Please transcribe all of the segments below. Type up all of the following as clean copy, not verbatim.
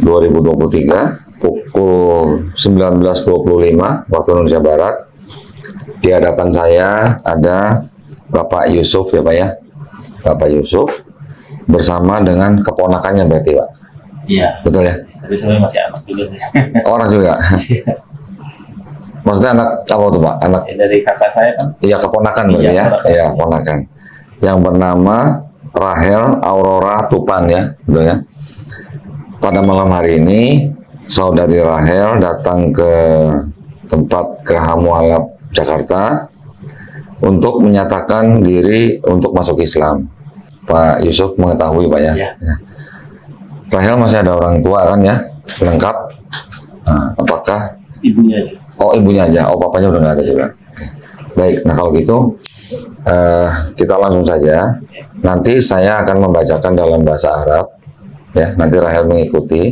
2023 pukul 19.25 waktu Indonesia Barat. Di hadapan saya ada Bapak Yusuf ya Pak ya, Bapak Yusuf bersama dengan keponakannya berarti Pak? Iya. Betul ya? Tapi saya masih anak juga sih. Orang juga? Maksudnya anak apa tuh Pak? Anak Dari kakak saya kan? iya keponakan berarti Iya, ya? keponakan. Iya keponakan. Yang bernama Rahel Aurora Tupan ya, betul ya? Pada malam hari ini saudari Rahel datang ke tempat Kehamualap Jakarta untuk menyatakan diri untuk masuk Islam. Pak Yusuf mengetahui Pak ya? Ya. Ya. Rahel masih ada orang tua kan ya? Lengkap? Nah, apakah? Ibunya aja. Oh ibunya aja, oh papanya udah nggak ada juga. Oke. Baik, nah kalau gitu kita langsung saja. Nanti saya akan membacakan dalam bahasa Arab, ya. Nanti Rahel mengikuti.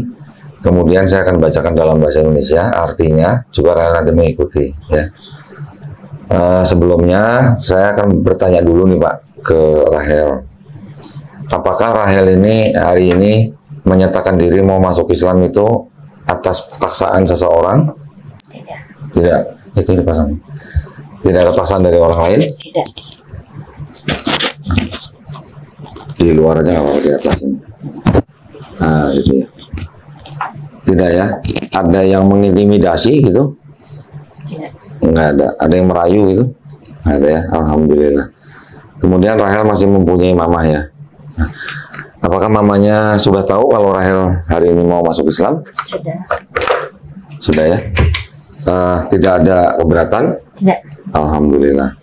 Kemudian saya akan bacakan dalam bahasa Indonesia, artinya juga Rahel nanti mengikuti. Ya. Sebelumnya saya akan bertanya dulu nih Pak ke Rahel. Apakah Rahel ini hari ini menyatakan diri mau masuk Islam itu atas paksaan seseorang? Tidak. Tidak, itu dipasang. Tidak ada paksaan dari orang lain? Tidak. Di luar aja nggak apa-apa, di atas ini. Nah, itu ya. Tidak ya? Ada yang mengintimidasi gitu? Tidak. Nggak ada. Ada yang merayu gitu? Nggak ada ya? Alhamdulillah. Kemudian Rahel masih mempunyai mamah ya? Nah, apakah mamanya sudah tahu kalau Rahel hari ini mau masuk Islam? Sudah. Sudah ya? Tidak ada keberatan? Tidak. Alhamdulillah.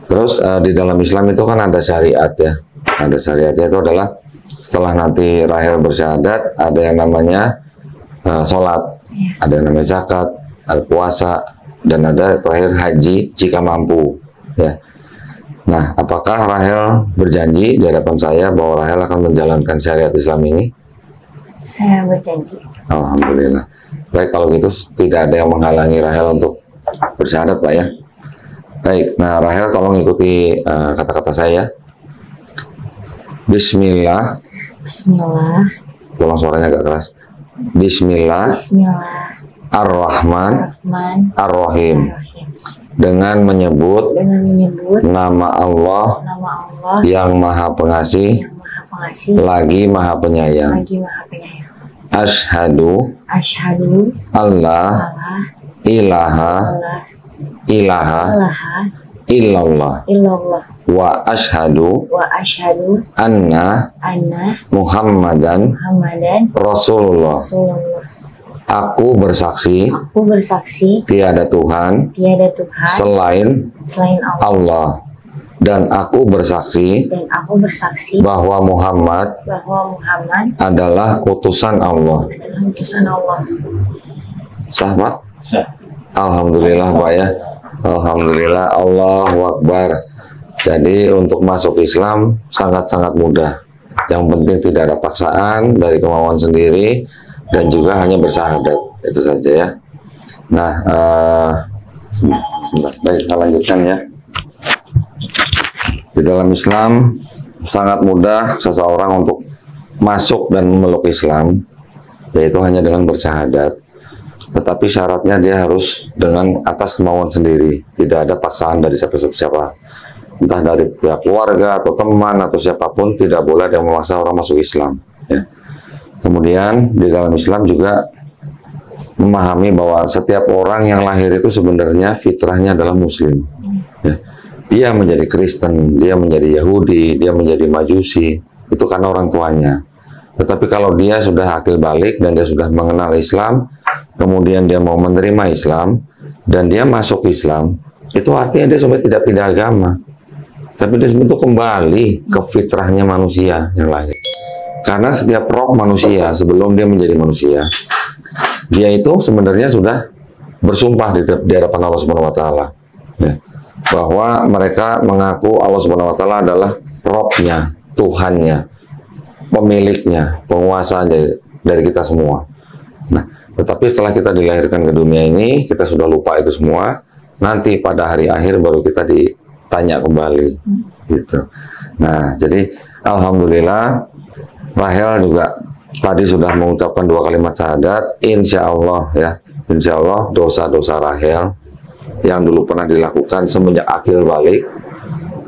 Terus di dalam Islam itu kan ada syariat ya. Ada syariatnya itu adalah setelah nanti Rahel bersyahadat ada yang namanya sholat, ada yang namanya zakat, ada puasa, dan ada terakhir haji jika mampu. Ya. Nah, apakah Rahel berjanji di hadapan saya bahwa Rahel akan menjalankan syariat Islam ini? Saya berjanji. Alhamdulillah. Baik, kalau gitu tidak ada yang menghalangi Rahel untuk bersyahadat Pak ya. Baik, nah Rahel tolong ikuti kata-kata saya. Bismillah. Bismillah. Tolong suaranya agak keras. Bismillah. Bismillah. Ar-Rahman. Rahman. Ar-Rahim. Rahim. Dengan menyebut Dengan menyebut nama Allah nama Allah yang Maha Pengasih yang Maha Pengasih lagi Maha Penyayang. lagi Maha Penyayang. Asyhadu Asyhadu Allah Allah ilaha Allah ilaha ilaha illallah illallah wa asyhadu wa asyhadu anna anna Muhammadan Muhammadan Rasulullah. Rasulullah. Aku bersaksi Aku bersaksi tiada Tuhan tiada Tuhan selain selain Allah, Allah, dan aku bersaksi dan aku bersaksi bahwa Muhammad bahwa Muhammad adalah utusan Allah. adalah utusan Allah. Sah Pak? Sah. Alhamdulillah Pak ya. Alhamdulillah, Allahu Akbar. Jadi untuk masuk Islam sangat-sangat mudah. Yang penting tidak ada paksaan dari kemauan sendiri dan juga hanya bersyahadat. Itu saja ya. Nah, sebentar. Baik, kita lanjutkan ya. Di dalam Islam sangat mudah seseorang untuk masuk dan memeluk Islam, yaitu hanya dengan bersyahadat. Tetapi syaratnya dia harus dengan atas kemauan sendiri, tidak ada paksaan dari siapa-siapa, entah dari pihak keluarga atau teman atau siapapun. Tidak boleh ada yang memaksa orang masuk Islam ya. Kemudian di dalam Islam juga memahami bahwa setiap orang yang lahir itu sebenarnya fitrahnya adalah Muslim ya. Dia menjadi Kristen, dia menjadi Yahudi, dia menjadi Majusi, itu karena orang tuanya. Tetapi kalau dia sudah akil balik dan dia sudah mengenal Islam, kemudian dia mau menerima Islam dan dia masuk Islam, itu artinya dia sebenarnya tidak pindah agama, tapi dia sebenarnya kembali ke fitrahnya manusia yang lahir. Karena setiap roh manusia sebelum dia menjadi manusia, dia itu sebenarnya sudah bersumpah di hadapan Allah Subhanahu Wa Taala, ya, bahwa mereka mengaku Allah Subhanahu Wa Taala adalah Robnya, Tuhannya, pemiliknya, penguasa dari kita semua. Nah, tetapi setelah kita dilahirkan ke dunia ini, kita sudah lupa itu semua. Nanti pada hari akhir baru kita ditanya kembali, gitu. Nah, jadi alhamdulillah Rahel juga tadi sudah mengucapkan 2 kalimat syahadat, insya Allah ya, insya Allah dosa-dosa Rahel yang dulu pernah dilakukan semenjak akil balik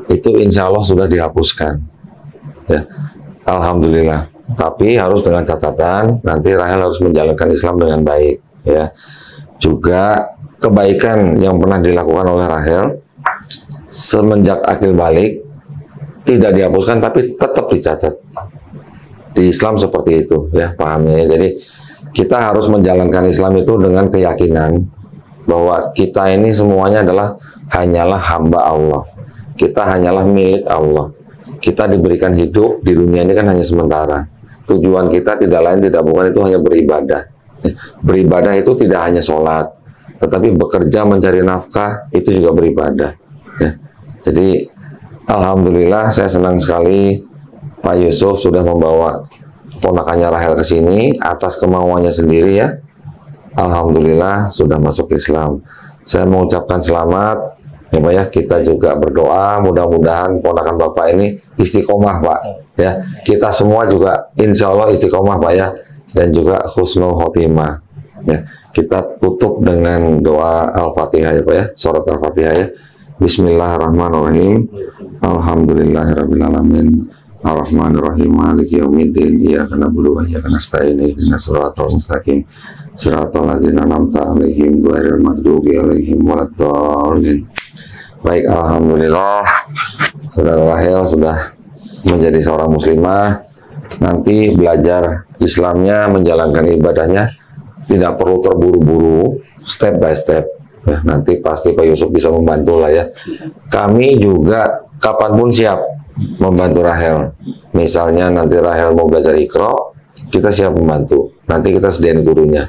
itu insya Allah sudah dihapuskan ya, alhamdulillah. Tapi harus dengan catatan nanti Rahel harus menjalankan Islam dengan baik ya. Juga kebaikan yang pernah dilakukan oleh Rahel semenjak akil balik tidak dihapuskan tapi tetap dicatat di Islam seperti itu ya, pahamnya ya. Jadi kita harus menjalankan Islam itu dengan keyakinan bahwa kita ini semuanya hanyalah hamba Allah, kita hanyalah milik Allah, kita diberikan hidup di dunia ini kan hanya sementara. Tujuan kita tidak lain tidak bukan itu hanya beribadah. Beribadah itu tidak hanya sholat, tetapi bekerja mencari nafkah itu juga beribadah ya. Jadi alhamdulillah saya senang sekali Pak Yusuf sudah membawa ponakannya Rahel ke sini atas kemauannya sendiri ya. Alhamdulillah sudah masuk Islam. Saya mengucapkan selamat ya Pak ya. Kita juga berdoa mudah-mudahan ponakan Bapak ini istiqomah Pak ya. Kita semua juga insya Allah istiqomah Pak ya, dan juga husnul khotimah ya. Kita tutup dengan doa Al-Fatihah ya Pak ya, surat Al-Fatihah ya. Bismillahirrahmanirrahim. Alhamdulillahirabbil alamin. Ar-Rahmanir-Rahim. Maliki yaumiddin. Iyyaka na'budu wa iyyaka nasta'in. Ihdinas siratal mustaqim. Siratal ladzina an'amta 'alaihim ghairil maghdubi 'alaihim waladdallin. Baik, alhamdulillah Saudara Rahel sudah menjadi seorang muslimah. Nanti belajar Islamnya, menjalankan ibadahnya tidak perlu terburu-buru, step by step. Ya, nanti pasti Pak Yusuf bisa membantu lah ya. Kami juga kapanpun siap membantu Rahel. Misalnya nanti Rahel mau belajar Iqra, kita siap membantu. Nanti kita sediain gurunya.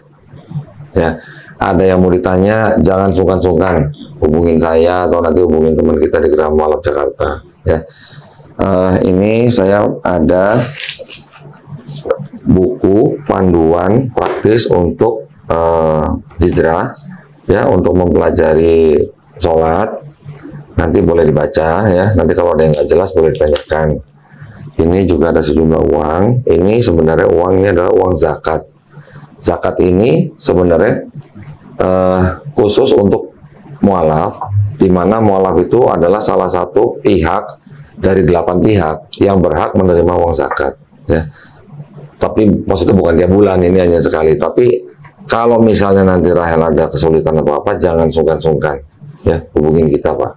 Ya, ada yang mau ditanya, jangan sungkan-sungkan hubungin saya atau nanti hubungin teman kita di Geraha Mualaf Jakarta. Ya, ini saya ada buku panduan praktis untuk hijrah ya, untuk mempelajari sholat. Nanti boleh dibaca ya, nanti kalau ada yang nggak jelas boleh ditanyakan. Ini juga ada sejumlah uang. Ini sebenarnya uangnya adalah uang zakat. Zakat ini sebenarnya khusus untuk mualaf, di mana mualaf itu adalah salah satu pihak dari 8 pihak yang berhak menerima uang zakat ya. Tapi maksudnya bukan tiap bulan, ini hanya sekali. Tapi kalau misalnya nanti Rahel ada kesulitan apa-apa, jangan sungkan-sungkan ya, hubungin kita Pak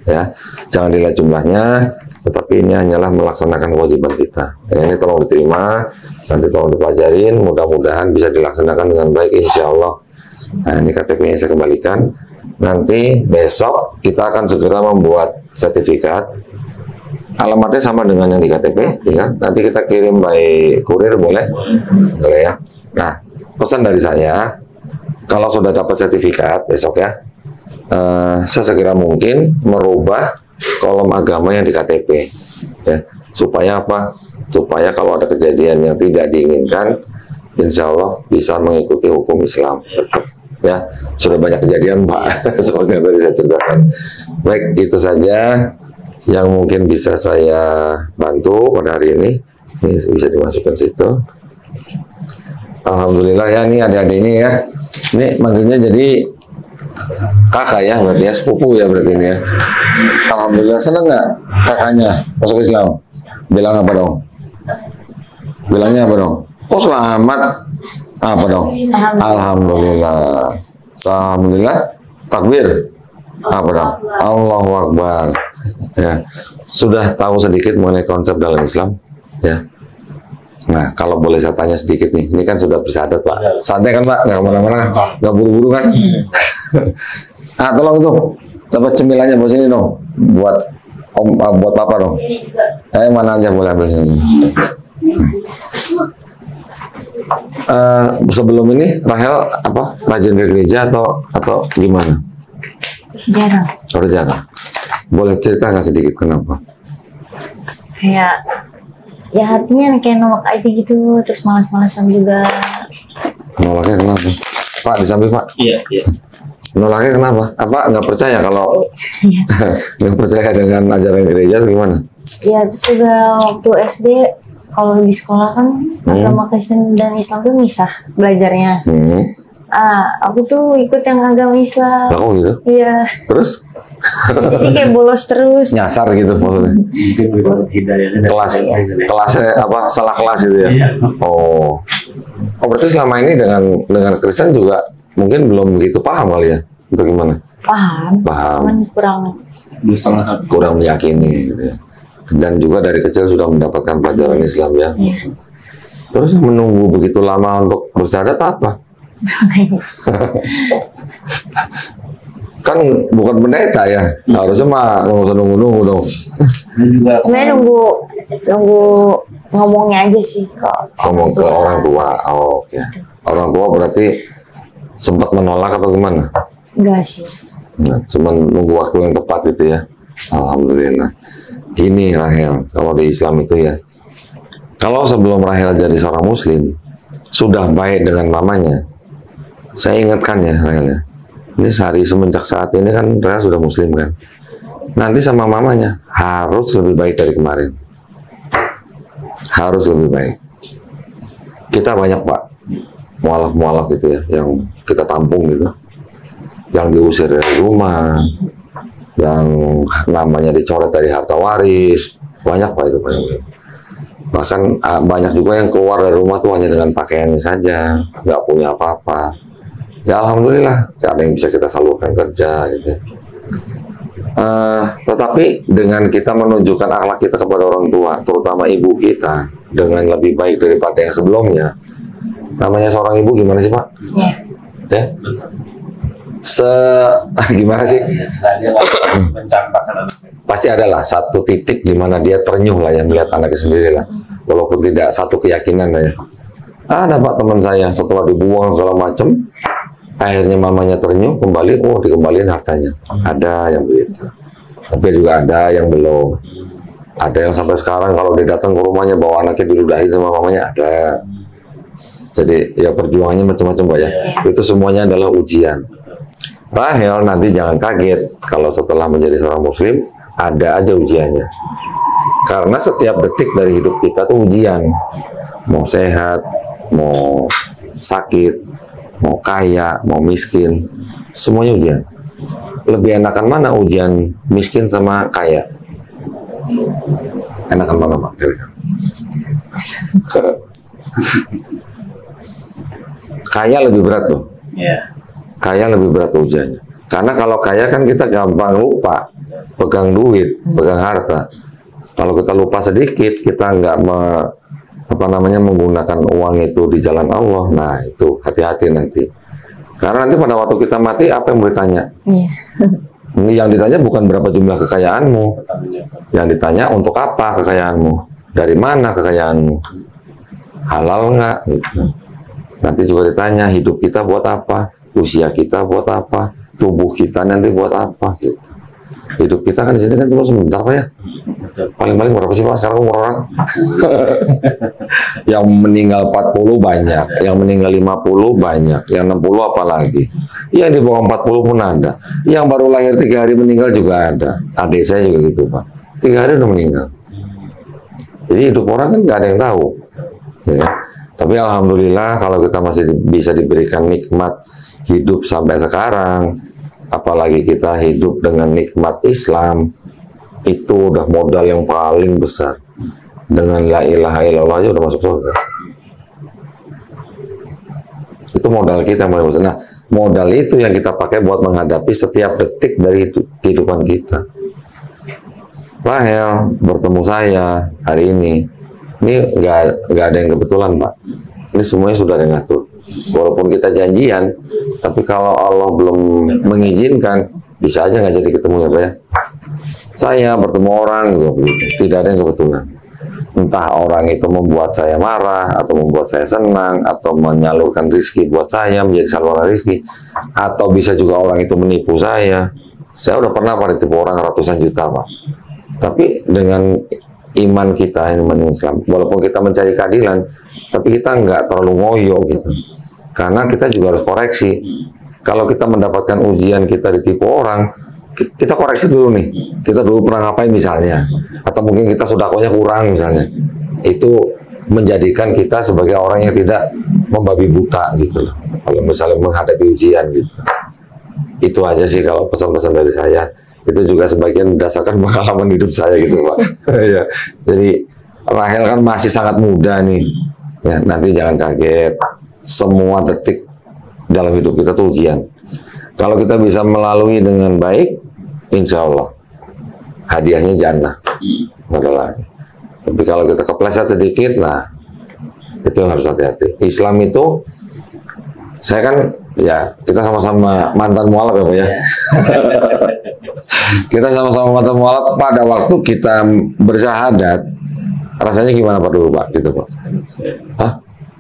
ya. Jangan dilihat jumlahnya, tetapi ini hanyalah melaksanakan kewajiban kita ya. Ini tolong diterima, nanti tolong dipelajarin, mudah-mudahan bisa dilaksanakan dengan baik insya Allah. Nah, ini KTP-nya saya kembalikan. Nanti besok kita akan segera membuat sertifikat. Alamatnya sama dengan yang di KTP ya. Nanti kita kirim by kurir, boleh? Boleh ya. Nah, pesan dari saya, kalau sudah dapat sertifikat besok ya, sesegera mungkin merubah kolom agama yang di KTP ya. Supaya apa? Supaya kalau ada kejadian yang tidak diinginkan, insya Allah bisa mengikuti hukum Islam ya. Sudah banyak kejadian Pak seperti yang tadi saya ceritakan. Baik, itu saja yang mungkin bisa saya bantu pada hari ini. Ini bisa dimasukkan situ. Alhamdulillah ya, ini adik-adiknya ya. Ini manggilnya jadi kakak ya, berarti ya, sepupu ya berarti ini ya. Alhamdulillah, seneng nggak kakaknya masuk Islam? Bilang apa dong? Bilangnya apa dong? Oh selamat. Apa dong? Alhamdulillah. Alhamdulillah. Takbir. Apa dong? Allahu Akbar. Ya. Sudah tahu sedikit mengenai konsep dalam Islam ya. Nah, kalau boleh saya tanya sedikit nih, ini kan sudah bersyahadat Pak. Santai kan Pak, nggak kemana-mana, nggak buru-buru kan? Ah, tolong itu, coba cemilannya buat sini dong, buat Om, buat Papa dong. Mana aja boleh ambil sini. Sebelum ini Rahel apa rajin ke gereja atau gimana? Jarang. Jarang. Boleh cerita nggak sedikit kenapa? Kayak ya hatinya kayak nolak aja gitu, terus malas-malasan juga. Nolaknya kenapa? Pak, di samping Pak. Iya. Nolaknya kenapa? Apa nggak percaya kalau nggak percaya dengan ajaran gereja atau gimana? Ya terus juga waktu SD kalau di sekolah kan agama Kristen dan Islam tuh misah belajarnya. Aku tuh ikut yang agama Islam. Lah kok gitu? Iya. Terus Jadi kayak bolos terus. nyasar gitu maksudnya. Mungkin menurut hidayahnya Kelasnya apa salah kelas gitu ya. Iya. Oh berarti selama ini dengan Kristen juga mungkin belum begitu paham kali ya, untuk gimana? Paham. Paham. Cuman kurang. Dua setengah hati. Kurang meyakini gitu ya. Dan juga dari kecil sudah mendapatkan pelajaran Islam ya. Iya. Terus menunggu begitu lama untuk bersyahadat apa? Kan bukan pendeta ya, harusnya mah nggak usah nunggu dong. Dan juga Sebenarnya nunggu ngomongnya aja sih kok. Ngomong ke orang tua. Oh, oke. Orang tua berarti sempat menolak atau gimana? Enggak sih. Nah, cuman nunggu waktu yang tepat itu ya. Alhamdulillah. Ini Rahel, kalau di Islam itu ya. Kalau sebelum Rahel jadi seorang Muslim, sudah baik dengan mamanya. Saya ingatkan ya Rahel ya. Ini sehari semenjak saat ini kan Rahel sudah Muslim kan. Nanti sama mamanya harus lebih baik dari kemarin. Harus lebih baik. Kita banyak Pak mualaf-mualaf gitu ya, yang kita tampung gitu, yang diusir dari rumah, yang namanya dicoret dari harta waris, banyak Pak itu banyak. Bahkan banyak juga yang keluar dari rumah tuh hanya dengan pakaiannya saja, nggak punya apa-apa. Ya Alhamdulillah, ada yang bisa kita salurkan kerja gitu. Tetapi dengan kita menunjukkan akhlak kita kepada orang tua, terutama ibu kita, dengan lebih baik daripada yang sebelumnya. Namanya seorang ibu gimana sih Pak? Iya. Ya? Gimana sih? nah, dia nggak mencampakkan anaknya. Pasti adalah satu titik di mana dia ternyuh lah yang melihat anaknya sendiri lah, walaupun tidak satu keyakinan lah ya. Ada Pak teman saya setelah dibuang segala macam, akhirnya mamanya ternyuh kembali, dikembaliin hartanya. Ada yang begitu, tapi juga ada yang belum. Ada yang sampai sekarang kalau dia datang ke rumahnya bawa anaknya diludahin sama mamanya, ada. Jadi ya perjuangannya macam-macam Pak ya. Itu semuanya adalah ujian. Rahel nanti jangan kaget kalau setelah menjadi seorang Muslim ada aja ujiannya. Karena setiap detik dari hidup kita tuh ujian. Mau sehat, mau sakit, mau kaya, mau miskin, semuanya ujian. Lebih enakan mana ujian miskin sama kaya? Enakan mana Pak? Kaya lebih berat tuh. Iya. Kaya lebih berat ujiannya. Karena kalau kaya kan kita gampang lupa pegang duit, pegang harta. Kalau kita lupa sedikit, kita nggak menggunakan uang itu di jalan Allah. Nah itu hati-hati nanti. Karena nanti pada waktu kita mati apa yang mau ditanya? Iya. Ini yang ditanya bukan berapa jumlah kekayaanmu, yang ditanya untuk apa kekayaanmu, dari mana kekayaanmu, halal nggak? Gitu. Nanti juga ditanya hidup kita buat apa, usia kita buat apa, tubuh kita nanti buat apa gitu. Hidup kita kan di sini kan cuma sebentar Pak ya. Paling-paling berapa sih Pak sekarang umur orang? Yang meninggal 40 banyak, yang meninggal 50 banyak, yang 60 apalagi. Yang di bawah 40 pun ada. Yang baru lahir 3 hari meninggal juga ada. Adik saya juga gitu Pak. 3 hari udah meninggal. Jadi hidup orang kan nggak ada yang tahu. Ya. Tapi alhamdulillah kalau kita masih bisa diberikan nikmat hidup sampai sekarang, apalagi kita hidup dengan nikmat Islam, itu udah modal yang paling besar. Dengan la ilaha illallah aja udah masuk surga. Itu modal kita yang paling besar. Nah, modal itu yang kita pakai buat menghadapi setiap detik dari kehidupan kita. Rahel bertemu saya hari ini nggak ada yang kebetulan Pak. Ini semuanya sudah ada yang ngatur. Walaupun kita janjian, tapi kalau Allah belum mengizinkan, bisa aja nggak jadi ketemu ya Pak ya. Saya bertemu orang, tidak ada yang kebetulan. Entah orang itu membuat saya marah, atau membuat saya senang, atau menyalurkan rezeki buat saya, menjadi saluran rezeki, atau bisa juga orang itu menipu saya. Saya udah pernah Pak ditipu orang ratusan juta Pak. Tapi dengan iman kita, iman Islam, walaupun kita mencari keadilan, tapi kita nggak terlalu ngoyo gitu. Karena kita juga harus koreksi. Kalau kita mendapatkan ujian kita ditipu orang, kita koreksi dulu nih. Kita dulu pernah ngapain misalnya, atau mungkin kita sodakonya kurang misalnya. Itu menjadikan kita sebagai orang yang tidak membabi buta gitu loh. Kalau misalnya menghadapi ujian gitu. Itu aja sih kalau pesan-pesan dari saya. Itu juga sebagian berdasarkan pengalaman hidup saya gitu Pak. Ya. Jadi Rahel kan masih sangat muda nih. Ya, nanti jangan kaget. Semua detik dalam hidup kita tuh ujian. Kalau kita bisa melalui dengan baik, insya Allah hadiahnya jannah. Adalah. Tapi kalau kita kepleset sedikit, nah itu harus hati-hati. Islam itu, saya kan ya kita sama-sama mantan mualaf ya Pak ya. Kita sama-sama mantan mualaf pada waktu kita bersyahadat, rasanya gimana Pak dulu Pak? Gitu Pak? Hah?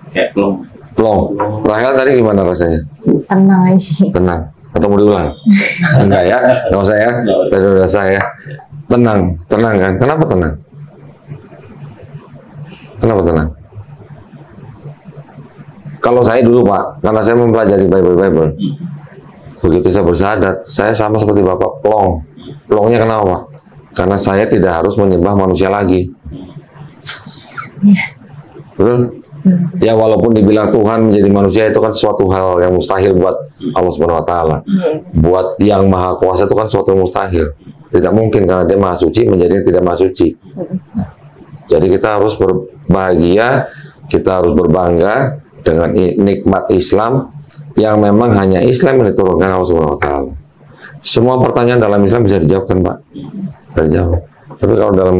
Kayak belum. Plong. Rahel tadi gimana rasanya? Tenang aja sih. Tenang. Atau mau diulang? Enggak ya? Nggak usah ya? Tadi udah saya. Tenang. Tenang kan? Kenapa tenang? Kenapa tenang? Kalau saya dulu Pak, karena saya mempelajari Bible. Begitu saya bersyahadat, saya sama seperti Bapak, plong. Plongnya kenapa Pak? Karena saya tidak harus menyembah manusia lagi. Betul? Ya walaupun dibilang Tuhan menjadi manusia itu kan suatu hal yang mustahil buat Allah Subhanahu Wa Taala. Buat yang maha kuasa itu kan suatu yang mustahil. Tidak mungkin karena dia maha suci menjadi yang tidak maha suci. Jadi kita harus berbahagia, kita harus berbangga dengan nikmat Islam yang memang hanya Islam yang diturunkan Allah Subhanahu Wa Taala. Semua pertanyaan dalam Islam bisa dijawabkan Pak. Bisa dijawab. Tapi kalau dalam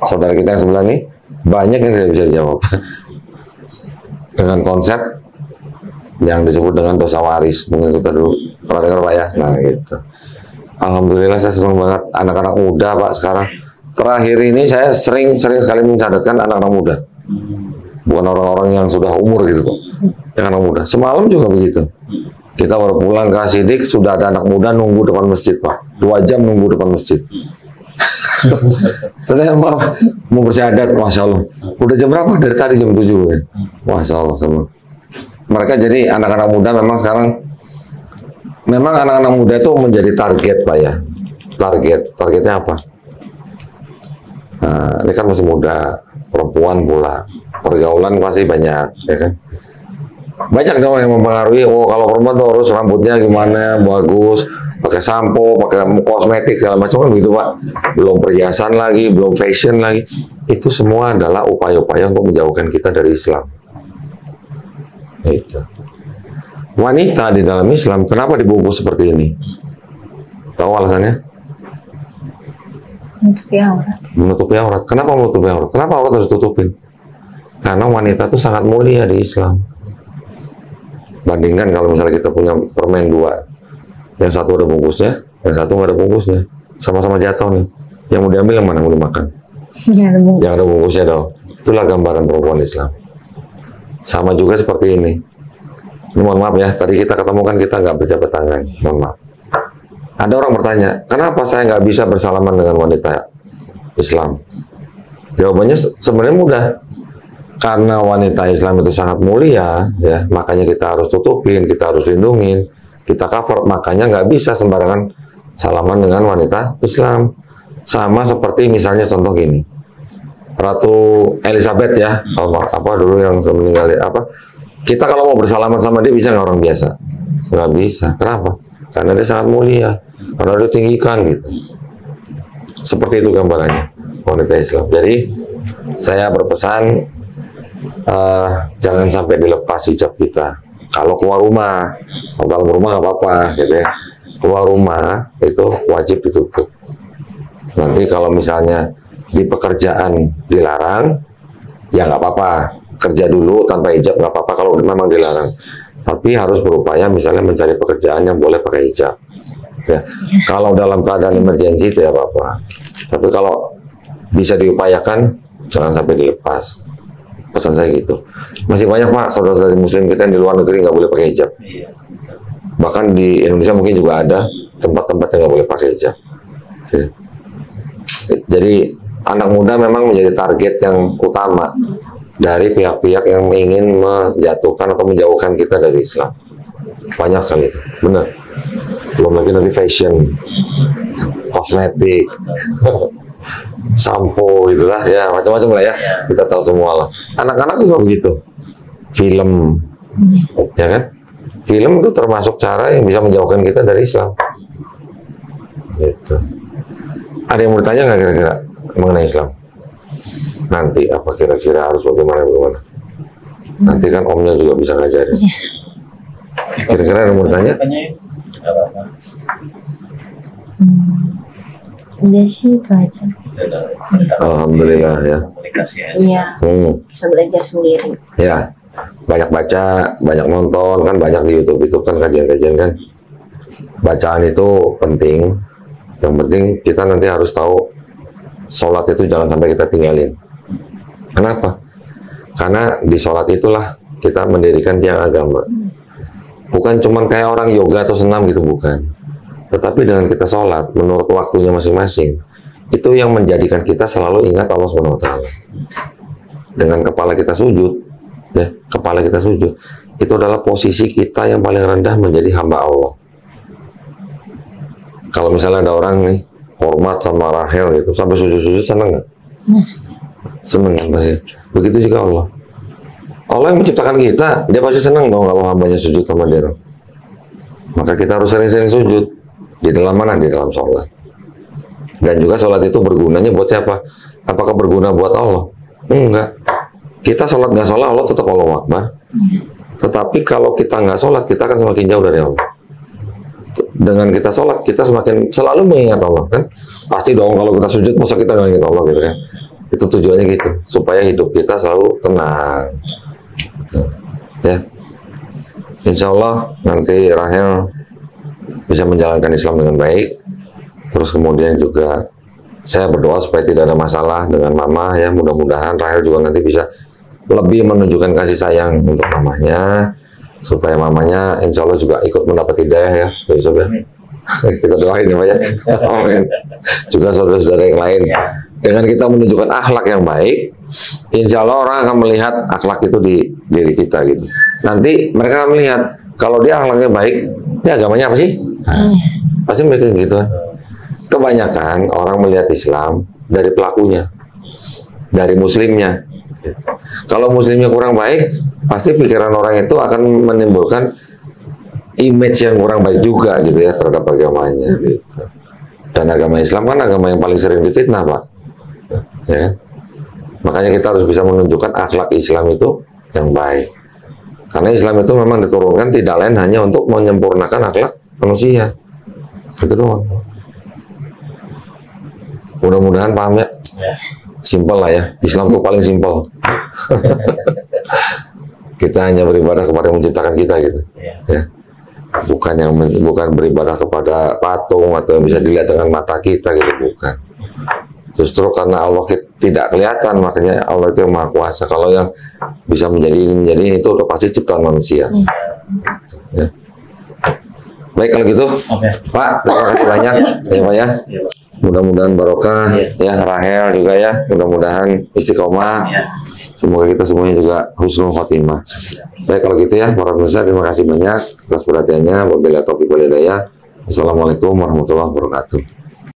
saudara kita yang sebelah ini banyak yang tidak bisa dijawab dengan konsep yang disebut dengan dosa waris. Mungkin kita dulu pernah dengar Pak ya. Nah gitu. Alhamdulillah saya senang banget anak-anak muda Pak sekarang. Terakhir ini saya sering sekali mencatatkan anak-anak muda. Bukan orang-orang yang sudah umur gitu Pak. Yang anak muda. Semalam juga begitu. Kita baru pulang ke Sidik sudah ada anak muda nunggu depan masjid Pak. 2 jam nunggu depan masjid. Saya mau bersyahadat, Masya Allah. Udah jam berapa? Dari tadi jam 7 ya. Masya Allah semua. Mereka jadi anak-anak muda memang sekarang, memang anak-anak muda itu menjadi target Pak ya. Targetnya apa? Nah, ini kan masih muda, perempuan pula, pergaulan pasti banyak, ya kan? Banyak dong yang mempengaruhi. Oh kalau perempuan tuh harus rambutnya gimana, bagus, pakai sampo, pakai kosmetik segala macam kan begitu Pak. Belum perhiasan lagi, belum fashion lagi. Itu semua adalah upaya-upaya untuk menjauhkan kita dari Islam. Itu. Wanita di dalam Islam kenapa dibungkus seperti ini? Tahu alasannya? Menutupi aurat. Menutupi aurat. Kenapa menutupi aurat? Kenapa aurat harus tutupin? Karena wanita itu sangat mulia di Islam. Bandingkan kalau misalnya kita punya permen 2, yang satu ada bungkusnya, yang satu nggak ada bungkusnya, sama-sama jatuh nih. Yang mau diambil yang mana mau dimakan? Yang ada bungkusnya dong. Itulah gambaran perempuan Islam. Sama juga seperti ini. Ini mohon maaf ya, tadi kita ketemu kan kita nggak berjabat tangan. Mohon maaf. Ada orang bertanya, kenapa saya nggak bisa bersalaman dengan wanita Islam? Jawabannya sebenarnya mudah. Karena wanita Islam itu sangat mulia, ya makanya kita harus tutupin, kita harus lindungin, kita cover. Makanya nggak bisa sembarangan salaman dengan wanita Islam. Sama seperti misalnya contoh gini, Ratu Elizabeth ya, apa dulu yang meninggal apa? Kita kalau mau bersalaman sama dia bisa nggak orang biasa? Nggak bisa. Kenapa? Karena dia sangat mulia, karena dia tinggikan gitu. Seperti itu gambarannya wanita Islam. Jadi saya berpesan. Jangan sampai dilepas hijab kita. Kalau keluar rumah, kalau dalam rumah nggak apa-apa, gitu ya. Keluar rumah itu wajib ditutup. Nanti kalau misalnya di pekerjaan dilarang, ya nggak apa-apa. Kerja dulu tanpa hijab nggak apa-apa kalau memang dilarang. Tapi harus berupaya misalnya mencari pekerjaan yang boleh pakai hijab. Ya. Kalau dalam keadaan emergensi itu ya apa-apa. Tapi kalau bisa diupayakan, jangan sampai dilepas. Pesan saya gitu. Masih banyak Pak saudara-saudari Muslim kita yang di luar negeri nggak boleh pakai hijab. Bahkan di Indonesia mungkin juga ada tempat-tempat yang nggak boleh pakai hijab. Jadi anak muda memang menjadi target yang utama dari pihak-pihak yang ingin menjatuhkan atau menjauhkan kita dari Islam. Banyak sekali, benar. Belum lagi nanti fashion, kosmetik. sampo gitulah ya, macam-macam lah ya. Kita tahu semua lah. Anak-anak juga begitu. Film, ya kan? Film itu termasuk cara yang bisa menjauhkan kita dari Islam. Gitu. Ada yang mau ditanya nggak kira-kira mengenai Islam? Nanti apa kira-kira harus bagaimana? Nanti kan omnya juga bisa ngajarin. Kira-kira ada yang mau ditanya? Udah sih itu aja. Alhamdulillah ya. Komunikasi ya. Iya, bisa belajar sendiri. Ya, banyak baca, banyak nonton kan, banyak di YouTube itu kan kajian-kajian kan. Bacaan itu penting. Yang penting kita nanti harus tahu sholat itu jangan sampai kita tinggalin. Kenapa? Karena di sholat itulah kita mendirikan tiang agama. Bukan cuma kayak orang yoga atau senam gitu, bukan. Tetapi dengan kita sholat menurut waktunya masing-masing, itu yang menjadikan kita selalu ingat Allah SWT. Dengan kepala kita sujud, ya, kepala kita sujud, itu adalah posisi kita yang paling rendah menjadi hamba Allah. Kalau misalnya ada orang nih hormat sama Rahel gitu, sampai sujud-sujud, seneng nggak? Seneng kan pasti. Begitu juga Allah. Allah yang menciptakan kita, dia pasti seneng dong kalau hambanya sujud sama dia. Maka kita harus sering-sering sujud. Di dalam mana? Di dalam sholat. Dan juga sholat itu bergunanya buat siapa? Apakah berguna buat Allah? Enggak. Kita sholat nggak sholat, Allah tetap Allahu Akbar. Tetapi kalau kita nggak sholat, kita akan semakin jauh dari Allah. Dengan kita sholat, kita semakin selalu mengingat Allah kan? Pasti dong kalau kita sujud, masa kita nggak ingat Allah gitu kan? Itu tujuannya gitu, supaya hidup kita selalu tenang. Ya, Insya Allah nanti Rahel bisa menjalankan Islam dengan baik. Terus kemudian juga saya berdoa supaya tidak ada masalah dengan mama ya. Mudah-mudahan Rahel juga nanti bisa lebih menunjukkan kasih sayang untuk mamanya, supaya mamanya insya Allah juga ikut mendapat hidayah ya, Yusuf ya. Kita doain ya Pak ya. Amin. Juga saudara-saudara yang lain. Dengan kita menunjukkan akhlak yang baik, insya Allah orang akan melihat akhlak itu di diri kita gitu. Nanti mereka akan melihat kalau dia akhlaknya baik, ini agamanya apa sih? Nah, pasti mereka gitu. Kebanyakan orang melihat Islam dari pelakunya, dari muslimnya. Kalau muslimnya kurang baik, pasti pikiran orang itu akan menimbulkan image yang kurang baik juga gitu ya terhadap agamanya. Gitu. Dan agama Islam kan agama yang paling sering difitnah, Pak. Ya. Makanya kita harus bisa menunjukkan akhlak Islam itu yang baik. Karena Islam itu memang diturunkan tidak lain hanya untuk menyempurnakan akhlak manusia. Itu doang. Mudah-mudahan paham ya. Simpel lah ya. Islam itu paling simpel. Kita hanya beribadah kepada yang menciptakan kita gitu. Ya. Bukan beribadah kepada patung atau yang bisa dilihat dengan mata kita gitu, bukan. Justru karena Allah tidak kelihatan, makanya Allah itu yang Maha Kuasa. Kalau yang bisa menjadi itu udah pasti ciptaan manusia. Ya. Baik kalau gitu, Pak, terima kasih banyak ya Pak ya. Mudah-mudahan barokah ya, Rahel juga ya. Mudah-mudahan istiqomah. Semoga kita semuanya juga husnul khotimah. Baik kalau gitu ya, para pemirsa terima kasih banyak atas perhatiannya. Wabillahi taufiq wal hidayah. Assalamualaikum warahmatullahi wabarakatuh.